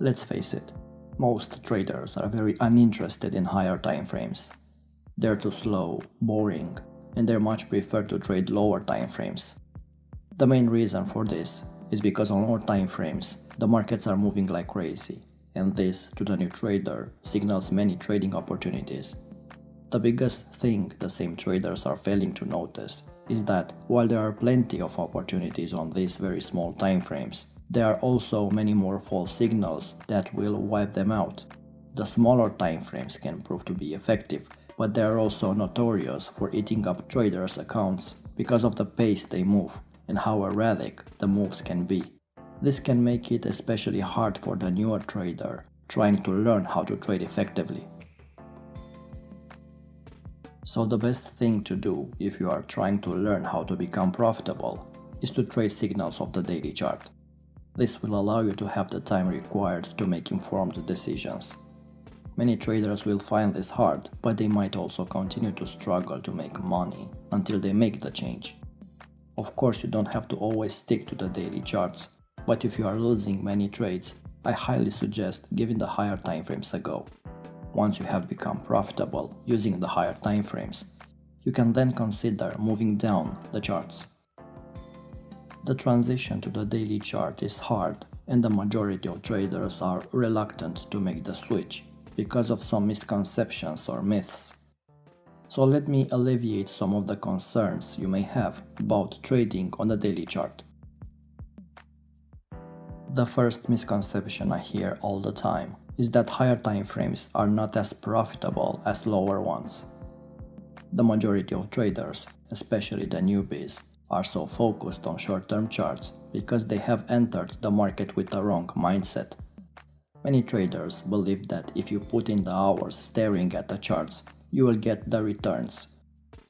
Let's face it, most traders are very uninterested in higher time frames. They're too slow, boring, and they much prefer to trade lower time frames. The main reason for this is because on lower time frames, the markets are moving like crazy, and this, to the new trader, signals many trading opportunities. The biggest thing the same traders are failing to notice is that while there are plenty of opportunities on these very small time frames, there are also many more false signals that will wipe them out. The smaller time frames can prove to be effective, but they are also notorious for eating up traders' accounts because of the pace they move and how erratic the moves can be. This can make it especially hard for the newer trader trying to learn how to trade effectively. So the best thing to do if you are trying to learn how to become profitable is to trade signals of the daily chart. This will allow you to have the time required to make informed decisions. Many traders will find this hard, but they might also continue to struggle to make money until they make the change. Of course, you don't have to always stick to the daily charts, but if you are losing many trades, I highly suggest giving the higher time frames a go. Once you have become profitable using the higher time frames, you can then consider moving down the charts. The transition to the daily chart is hard, and the majority of traders are reluctant to make the switch because of some misconceptions or myths. So let me alleviate some of the concerns you may have about trading on the daily chart. The first misconception I hear all the time is that higher time frames are not as profitable as lower ones. The majority of traders, especially the newbies, are so focused on short-term charts because they have entered the market with the wrong mindset. Many traders believe that if you put in the hours staring at the charts, you will get the returns.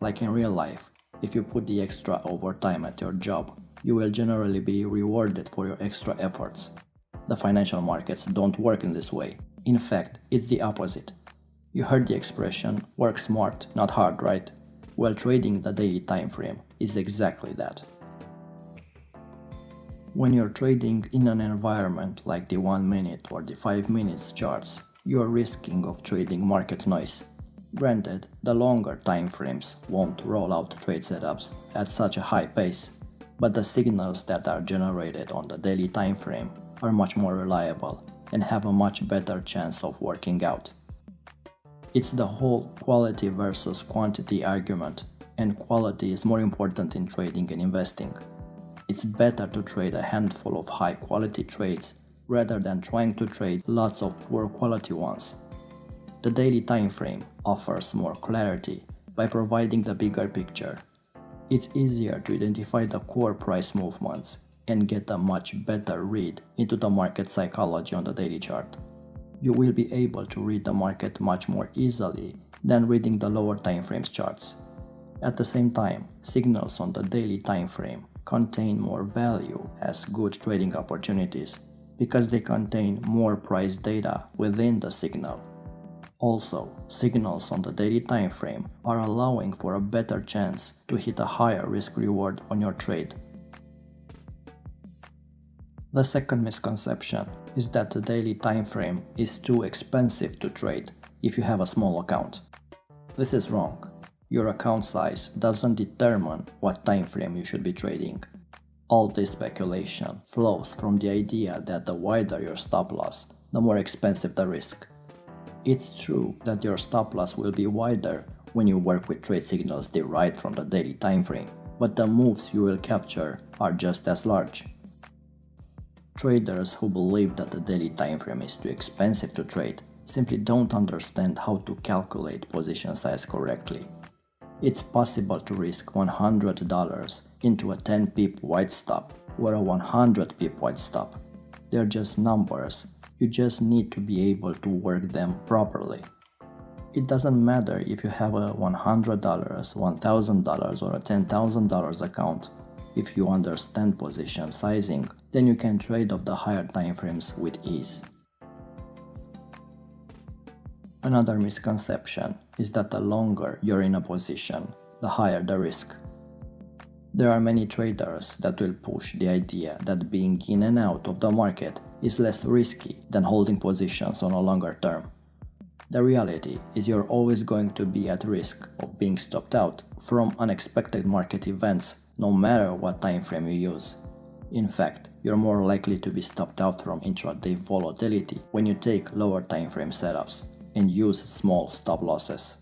Like in real life, if you put the extra overtime at your job, you will generally be rewarded for your extra efforts. The financial markets don't work in this way. In fact, it's the opposite. You heard the expression, work smart, not hard, right? Well, trading the daily time frame is exactly that. When you're trading in an environment like the 1 minute or the 5 minutes charts, you are risking of trading market noise. Granted, the longer time frames won't roll out trade setups at such a high pace, but the signals that are generated on the daily time frame are much more reliable and have a much better chance of working out. It's the whole quality versus quantity argument, and quality is more important in trading and investing. It's better to trade a handful of high quality trades rather than trying to trade lots of poor quality ones. The daily time frame offers more clarity by providing the bigger picture. It's easier to identify the core price movements and get a much better read into the market psychology on the daily chart. You will be able to read the market much more easily than reading the lower time frames charts. At the same time, signals on the daily time frame contain more value as good trading opportunities because they contain more price data within the signal. Also, signals on the daily time frame are allowing for a better chance to hit a higher risk reward on your trade. The second misconception is that the daily time frame is too expensive to trade if you have a small account. This is wrong. Your account size doesn't determine what time frame you should be trading. All this speculation flows from the idea that the wider your stop loss, the more expensive the risk. It's true that your stop loss will be wider when you work with trade signals derived from the daily time frame, but the moves you will capture are just as large. Traders who believe that the daily time frame is too expensive to trade simply don't understand how to calculate position size correctly. It's possible to risk $100 into a 10 pip wide stop or a 100 pip wide stop. They're just numbers. You just need to be able to work them properly. It doesn't matter if you have a $100, $1,000 or a $10,000 account. If you understand position sizing, then you can trade off the higher time frames with ease. Another misconception is that the longer you're in a position, the higher the risk. There are many traders that will push the idea that being in and out of the market is less risky than holding positions on a longer term. The reality is you're always going to be at risk of being stopped out from unexpected market events no matter what time frame you use. In fact, you're more likely to be stopped out from intraday volatility when you take lower time frame setups and use small stop losses.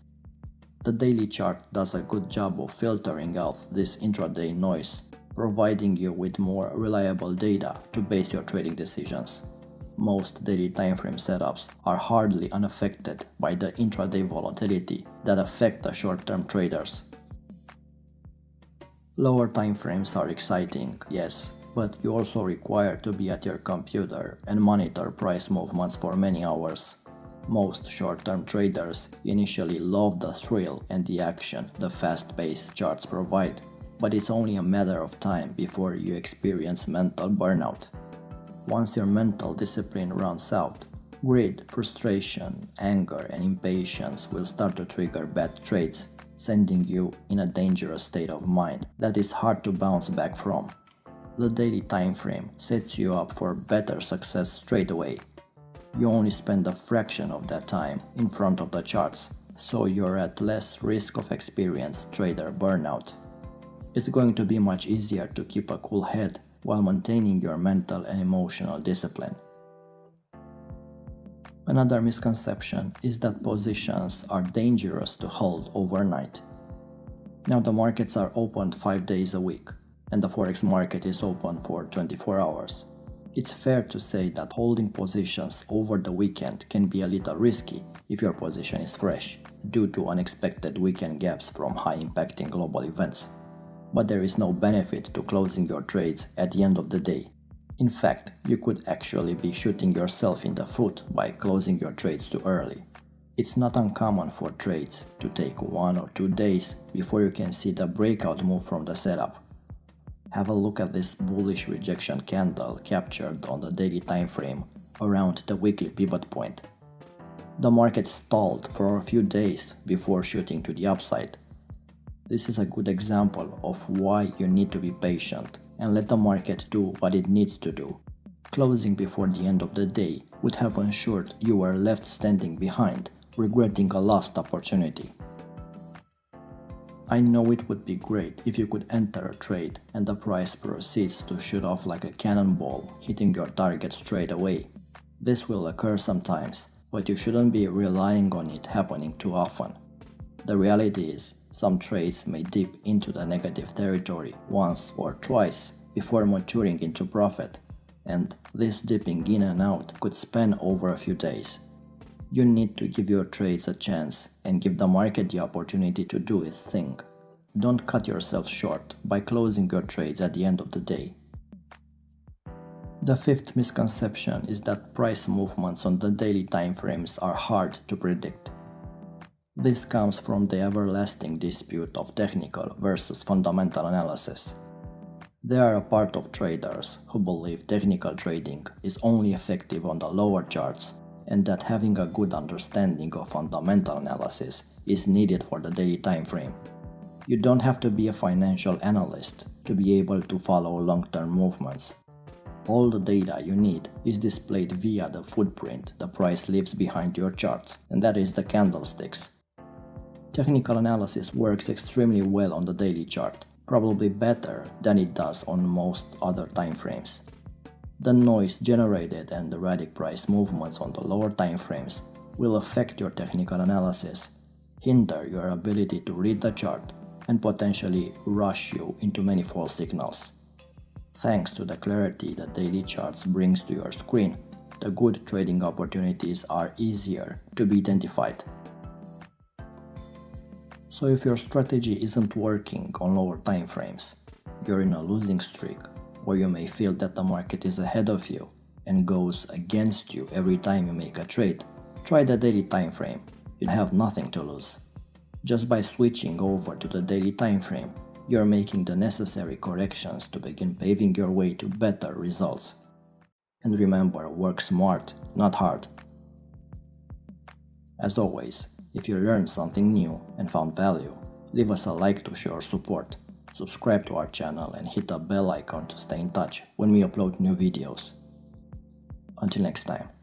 The daily chart does a good job of filtering out this intraday noise, providing you with more reliable data to base your trading decisions. Most daily timeframe setups are hardly unaffected by the intraday volatility that affect the short-term traders. Lower timeframes are exciting, yes, but you also require to be at your computer and monitor price movements for many hours. Most short-term traders initially love the thrill and the action the fast-paced charts provide, but it's only a matter of time before you experience mental burnout. Once your mental discipline runs out, greed, frustration, anger, and impatience will start to trigger bad trades, sending you in a dangerous state of mind that is hard to bounce back from. The daily time frame sets you up for better success straight away. You only spend a fraction of that time in front of the charts, so you're at less risk of experiencing trader burnout. It's going to be much easier to keep a cool head while maintaining your mental and emotional discipline. Another misconception is that positions are dangerous to hold overnight. Now the markets are opened 5 days a week, and the Forex market is open for 24 hours. It's fair to say that holding positions over the weekend can be a little risky if your position is fresh, due to unexpected weekend gaps from high-impacting global events. But there is no benefit to closing your trades at the end of the day. In fact, you could actually be shooting yourself in the foot by closing your trades too early. It's not uncommon for trades to take 1 or 2 days before you can see the breakout move from the setup. Have a look at this bullish rejection candle captured on the daily time frame around the weekly pivot point. The market stalled for a few days before shooting to the upside. This is a good example of why you need to be patient and let the market do what it needs to do. Closing before the end of the day would have ensured you were left standing behind, regretting a lost opportunity. I know it would be great if you could enter a trade and the price proceeds to shoot off like a cannonball, hitting your target straight away. This will occur sometimes, but you shouldn't be relying on it happening too often. The reality is, some trades may dip into the negative territory once or twice before maturing into profit, and this dipping in and out could span over a few days. You need to give your trades a chance and give the market the opportunity to do its thing. Don't cut yourself short by closing your trades at the end of the day. The fifth misconception is that price movements on the daily time frames are hard to predict. This comes from the everlasting dispute of technical versus fundamental analysis. They are a part of traders who believe technical trading is only effective on the lower charts, and that having a good understanding of fundamental analysis is needed for the daily time frame. You don't have to be a financial analyst to be able to follow long-term movements. All the data you need is displayed via the footprint the price leaves behind your chart, and that is the candlesticks. Technical analysis works extremely well on the daily chart, probably better than it does on most other time frames. The noise generated and the erratic price movements on the lower time frames will affect your technical analysis, hinder your ability to read the chart, and potentially rush you into many false signals. Thanks to the clarity the daily charts brings to your screen, the good trading opportunities are easier to be identified. So if your strategy isn't working on lower time frames, you're in a losing streak, or you may feel that the market is ahead of you and goes against you every time you make a trade, try the daily time frame. You'll have nothing to lose. Just by switching over to the daily time frame, you're making the necessary corrections to begin paving your way to better results. And remember, work smart, not hard. As always, if you learned something new and found value, leave us a like to show your support, subscribe to our channel and hit the bell icon to stay in touch when we upload new videos. Until next time.